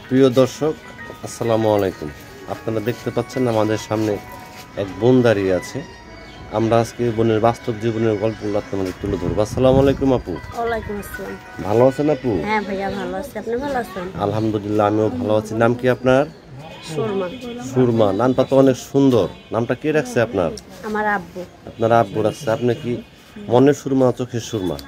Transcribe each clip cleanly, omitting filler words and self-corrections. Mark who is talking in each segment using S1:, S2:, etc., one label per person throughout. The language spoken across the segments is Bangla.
S1: প্রিয় দর্শক, আসসালামু আলাইকুম। আপনারা দেখতে পাচ্ছেন আমাদের সামনে এক বোন দাঁড়িয়ে আছে। আমরা আজকে বোনের বাস্তব জীবনের গল্পগুলো আপনাদের তুলে ধরবো। আসসালামু আলাইকুম আপু।
S2: ওয়ালাইকুম আসসালাম।
S1: ভালো আছেন আপু?
S2: হ্যাঁ ভাইয়া ভালো আছি, আপনি ভালো আছেন?
S1: আলহামদুলিল্লাহ, আমিও ভালো আছি। নাম কি আপনার?
S2: সুরমা।
S1: সুরমা, নামটা তো অনেক সুন্দর। নামটা কে রাখছে আপনার?
S2: আমার আব্বু।
S1: আপনার আব্বু রাখছে। আপনি কি মনের সুরমা, চোখের সুরমা?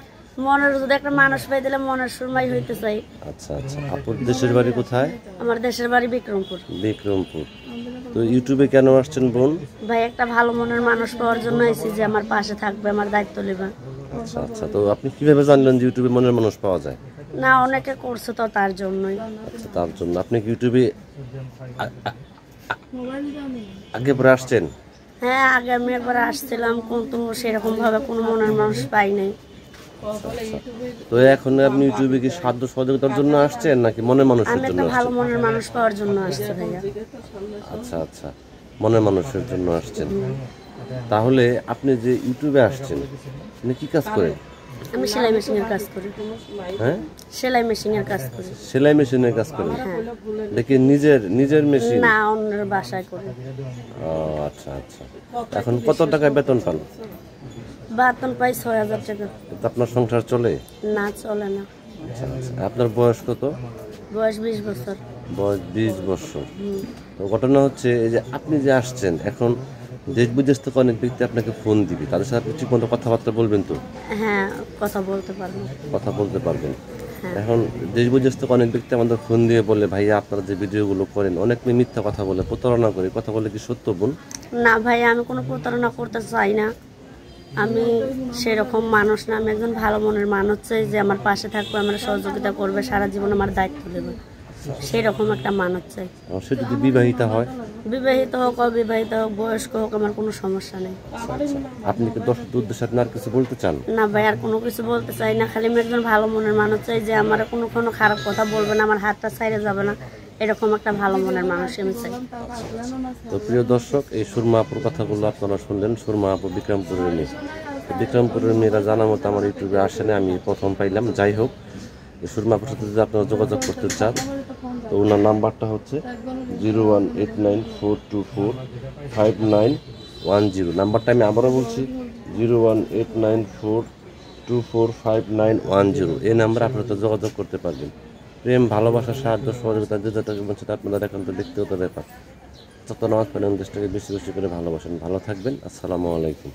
S2: মনের যদি একটা মানুষ পাই দিলে মনের সুরমাই হইতে চাই।
S1: আচ্ছা আচ্ছা। আপুর দেশের বাড়ি কোথায়?
S2: আমার দেশের বাড়ি বিক্রমপুর।
S1: বিক্রমপুর। তো ইউটিউবে কেন আসছেন বোন?
S2: ভাই একটা ভালো মনের মানুষ পাওয়ার জন্য আইছি, যে আমার পাশে থাকবে, আমার দায়িত্ব নেবে।
S1: আচ্ছা আচ্ছা। তো আপনি কিভাবে জানলেন যে ইউটিউবে মনের মানুষ পাওয়া যায়?
S2: না, অনেকে করছে তো তার জন্যই।
S1: আচ্ছা, তার জন্য আপনি কি ইউটিউবে আগে পরে আসছেন?
S2: হ্যাঁ, আগে আমি একবার আসছিলাম, কিন্তু সেরকম ভাবে কোনো মনের মানুষ পাই নাই।
S1: তো এখন আপনি ইউটিউবে কি সাহায্য সহযোগিতার জন্য আসছেন নাকি মনের মানুষের
S2: আমি
S1: জন্য
S2: একটা ভালো
S1: আসছেন?
S2: মনের মানুষ পাওয়ার জন্য আসছি ভাইয়া।
S1: আচ্ছা আচ্ছা, মনের মানুষের জন্য আসছেন। তাহলে আপনি যে ইউটিউবে আসছেন, আপনি কি কাজ করেন?
S2: আমি সেলাই মেশিনের কাজ করি।
S1: হ্যাঁ,
S2: সেলাই মেশিনের কাজ করি।
S1: সেলাই মেশিনের কাজ করেন?
S2: হ্যাঁ।
S1: দেখি নিজের মেশিন?
S2: না, অন্যের বাসায় করি।
S1: ও আচ্ছা আচ্ছা। এখন কত টাকায় বেতন পান?
S2: বেতন পাই ৬,০০০ টাকা।
S1: তো আপনার সংসার চলে?
S2: না, চলে না।
S1: আচ্ছা আচ্ছা। আপনার বয়স কত?
S2: বয়স ২০ বছর।
S1: বয়স 20 বছর। তো ঘটনা হচ্ছে এই যে আপনি যে আসছেন, এখন দেশ বিদেশ থেকে অনেক ব্যক্তি আপনাকে ফোন দিবে, তাদের সাথে আপনি ঠিকমতো কথাবার্তা বলবেন তো?
S2: হ্যাঁ, কথা বলতে পারবো।
S1: কথা বলতে পারবেন।
S2: হ্যাঁ।
S1: এখন দেশ বিদেশ থেকে অনেক ব্যক্তি আমাদের ফোন দিয়ে বলে, ভাইয়া আপনারা যে ভিডিওগুলো করেন অনেক মিথ্যা কথা বলে, প্রতারণা করে। কথা বলে কি সত্য বোন?
S2: না ভাই, আমি কোনো প্রতারণা করতে চাই না। আমি সেরকম মানুষ না। আমি একজন ভালো মনের মানুষ চাই, যে আমার পাশে থাকবে, আমার সহযোগিতা করবে, সারা জীবন আমার দায়িত্ব দেবে, সেরকম একটা মানুষ চাই।
S1: সে যদি বিবাহিতা হয়?
S2: বিবাহিত হোক, অবিবাহিত হোক, বয়স্ক হোক, আমার কোনো সমস্যা নেই।
S1: আপনি কি দর্শকদের উদ্দেশ্যে আপনি আর কিছু বলতে চান?
S2: না ভাই, আর কোনো কিছু বলতে চাই না। খালি আমি একজন ভালো মনের মানুষ চাই, যে আমার কোনো খারাপ কথা বলবে না, আমার হাতটা ছাইড়ে যাবে না, এরকম একটা ভালো মনের মানুষ আমি চাই।
S1: তো প্রিয় দর্শক, এই সুরমা আপুর কথাগুলো আপনারা শুনলেন। সুরমা আপু বিক্রমপুরের মেয়ে। বিক্রমপুরের মেয়েরা জানা মতো আমার ইউটিউবে আসে না, আমি প্রথম পাইলাম। যাই হোক, এই সুরমা আপুর সাথে যদি আপনারা যোগাযোগ করতে চান, তো ওনার নাম্বারটা হচ্ছে 01894424591। নাম্বারটা আমি আবারও বলছি, 01894224591। এই নাম্বারে আপনারা তো যোগাযোগ করতে পারবেন। প্রেম, ভালোবাসা, সাহায্য, সহযোগিতা যেটা সেটা আপনারা এখন তো ব্যক্তিগত ব্যাপার। যত নামাজ পড়েন দেশটাকে বেশি বেশি করে ভালোবাসেন। ভালো থাকবেন। আসসালামু আলাইকুম।